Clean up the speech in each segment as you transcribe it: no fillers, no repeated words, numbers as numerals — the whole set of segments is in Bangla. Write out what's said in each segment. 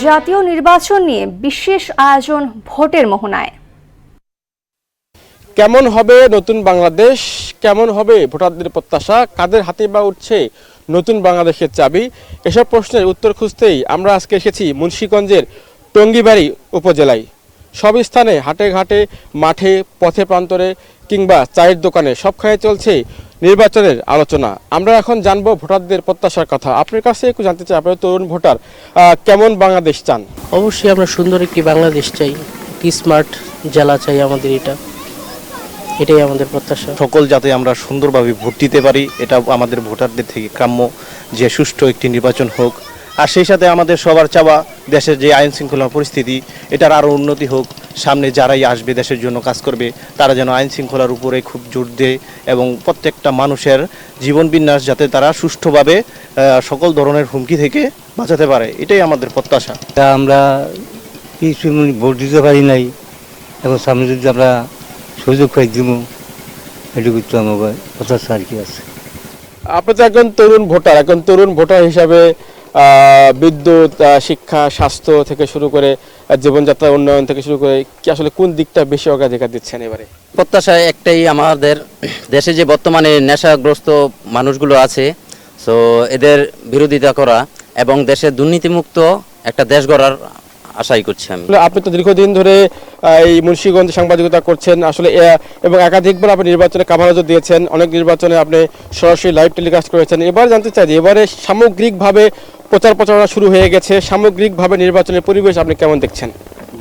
জাতীয় নির্বাচন নিয়ে বিশেষ আয়োজন ভোটের মোহনায়। কেমন হবে নতুন বাংলাদেশ, কেমন হবে ভোটারদের প্রত্যাশা, কাদের হাতে বা উঠছে নতুন বাংলাদেশের চাবি, এসব প্রশ্নের উত্তর খুঁজতেই আমরা আজকে এসেছি মুন্সিগঞ্জের টঙ্গিবাড়ি উপজেলায়। সব স্থানে হাটে ঘাটে, মাঠে, পথে প্রান্তরে কিংবা চায়ের দোকানে সবখানে চলছে নির্বাচনের আলোচনা। আমরা এখন জানবো ভোটারদের প্রত্যাশার কথা। আপনার কাছে একটু জানতে চাই, আপনার তরুণ ভোটার কেমন বাংলাদেশ চান? অবশ্যই আমরা সুন্দর একটি বাংলাদেশ চাই, একটি স্মার্ট জেলা চাই, আমাদের এটাই আমাদের প্রত্যাশা। সকল যাতে আমরা সুন্দরভাবে ভোট দিতে পারি, এটা আমাদের ভোটারদের থেকে কাম্য, যে সুষ্ঠু একটি নির্বাচন হোক। আর সেই সাথে আমাদের সবার চাওয়া দেশের যে আইন শৃঙ্খলা পরিস্থিতি, এটার আরও উন্নতি হোক। সামনে যারাই আসবে দেশের জন্য কাজ করবে, তারা যেন আইন শৃঙ্খলার উপরে খুব জোর দেয় এবং প্রত্যেকটা মানুষের জীবন বিন্যাস যাতে তারা সুষ্ঠুভাবে সকল ধরনের হুমকি থেকে বাঁচাতে পারে, এটাই আমাদের প্রত্যাশা। আমরা কিছু ভোট দিতে পারি নাই, এখন সামনে যদি আমরা সুযোগ পাই দিব, এটুকু তো আমার প্রত্যাশা আর কি আছে। আপনি তো একজন তরুণ ভোটার হিসাবে বিদ্যুৎ, শিক্ষা, স্বাস্থ্য থেকে শুরু করে জীবনযাত্রার উন্নয়ন থেকে শুরু করে কি আসলে কোন দিকটা বেশি অগ্রাধিকার দিচ্ছেন এবারে? প্রত্যাশা একটাই, আমাদের দেশে যে বর্তমানে নেশাগ্রস্ত মানুষগুলো আছে, সো এদের বিরোধিতা করা এবং দেশের দুর্নীতিমুক্ত একটা দেশ গড়ার আশাই করছি আমি। আপনি তো দীর্ঘদিন ধরে এই মুন্সিগঞ্জে সাংবাদিকতা করছেন আসলে, এবং একাধিকবার আপনি নির্বাচনে কাভারেজও দিয়েছেন, অনেক নির্বাচনে আপনি সরাসরি লাইভ টেলিকাস্ট করেছেন। এবার জানতে চাই যে এবারে সামগ্রিকভাবে প্রচারণা শুরু হয়ে গেছে, সামগ্রিকভাবে নির্বাচনের পরিবেশ আপনি কেমন দেখছেন?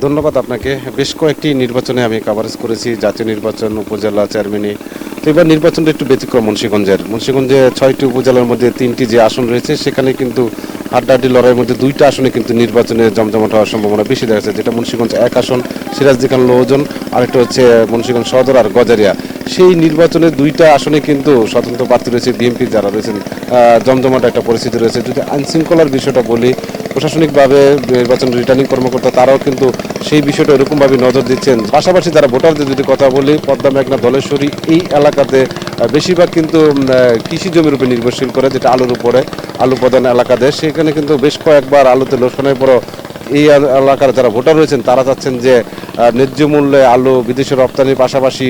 ধন্যবাদ আপনাকে। বেশ কয়েকটি নির্বাচনে আমি কাভারেজ করেছি, জাতীয় নির্বাচন, উপজেলা চেয়ারম্যানে। তো এবার নির্বাচনটা একটু ব্যতিক্রম। মুন্সিগঞ্জে 6টি উপজেলার মধ্যে 3টি যে আসন রয়েছে, সেখানে কিন্তু হাড্ডাহাড্ডি লড়াইয়ের মধ্যে 2টা আসনে কিন্তু নির্বাচনে জমজমাট হওয়ার সম্ভাবনা বেশি দেখা যাচ্ছে। যেটা মুন্সিগঞ্জ 1 আসন, সিরাজদি খান লোহজন, আরেকটা হচ্ছে মুন্সিগঞ্জ সদর আর গজারিয়া। সেই নির্বাচনের 2টা আসনে কিন্তু স্বতন্ত্র প্রার্থী রয়েছে, বিএনপি যারা রয়েছেন, জমজমাট একটা পরিস্থিতি রয়েছে। যদি আইন শৃঙ্খলার বিষয়টা বলি, প্রশাসনিকভাবে নির্বাচন রিটার্নিং কর্মকর্তা তারাও কিন্তু সেই বিষয়টা এরকমভাবে নজর দিচ্ছেন। পাশাপাশি যারা ভোটারদের যদি কথা বলি, পদ্মা, মেঘনা, ধলেশ্বরী এই এলাকাতে বেশিরভাগ কিন্তু কৃষি জমির উপরে নির্ভরশীল করে, যেটা আলুর উপরে, আলু প্রধান এলাকা দেশ। সেখানে কিন্তু বেশ কয়েকবার আলুতে লোকসানের পরও এই এলাকার যারা ভোটার রয়েছেন তারা চাচ্ছেন যে ন্যায্য মূল্যে আলু বিদেশে রপ্তানির পাশাপাশি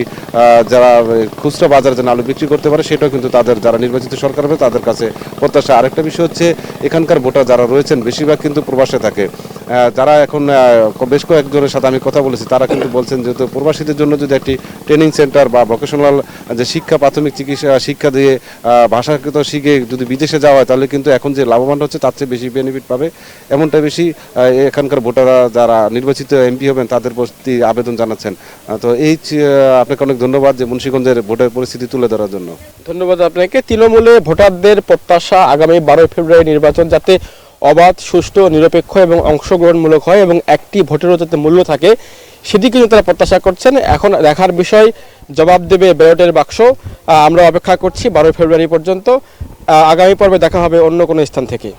যারা খুচরা বাজারে যেন আলু বিক্রি করতে পারে, সেটাও কিন্তু তাদের যারা নির্বাচিত সরকার হবে তাদের কাছে প্রত্যাশা। আরেকটা বিষয় হচ্ছে, এখানকার ভোটার যারা রয়েছেন বেশিরভাগ কিন্তু প্রবাসে থাকে। যারা এখন বেশ কয়েকজনের সাথে আমি কথা বলেছি, তারা কিন্তু বলছেন যেহেতু প্রবাসীদের জন্য যদি একটি ট্রেনিং সেন্টার বা ভোকেশনাল যে শিক্ষা, প্রাথমিক চিকিৎসা শিক্ষা দিয়ে ভাষাগত শিখে যদি বিদেশে যাওয়া হয়, তাহলে কিন্তু এখন যে লাভবান হচ্ছে তার চেয়ে বেশি বেনিফিট পাবে। এমনটা বেশি এখানকার ভোটাররা যারা নির্বাচিত এমপি হবেন তাদের প্রতি আবেদন জানাচ্ছেন। তো এই আপনাকে অনেক ধন্যবাদ যে মুন্সিগঞ্জের ভোটের পরিস্থিতি তুলে ধরার জন্য। ধন্যবাদ আপনাকে। তৃণমূলে ভোটারদের প্রত্যাশা আগামী 12 ফেব্রুয়ারি নির্বাচন যাতে অবাধ, সুষ্ঠু, নিরপেক্ষ এবং অংশগ্রহণমূলক হয় এবং একটি ভোটেরও যাতে মূল্য থাকে, সেটি কিন্তু তারা প্রত্যাশা করছেন। এখন দেখার বিষয় জবাব দেবে ব্যালটের বাক্স। আমরা অপেক্ষা করছি 12 ফেব্রুয়ারি পর্যন্ত। আগামী পর্বে দেখা হবে অন্য কোনো স্থান থেকে।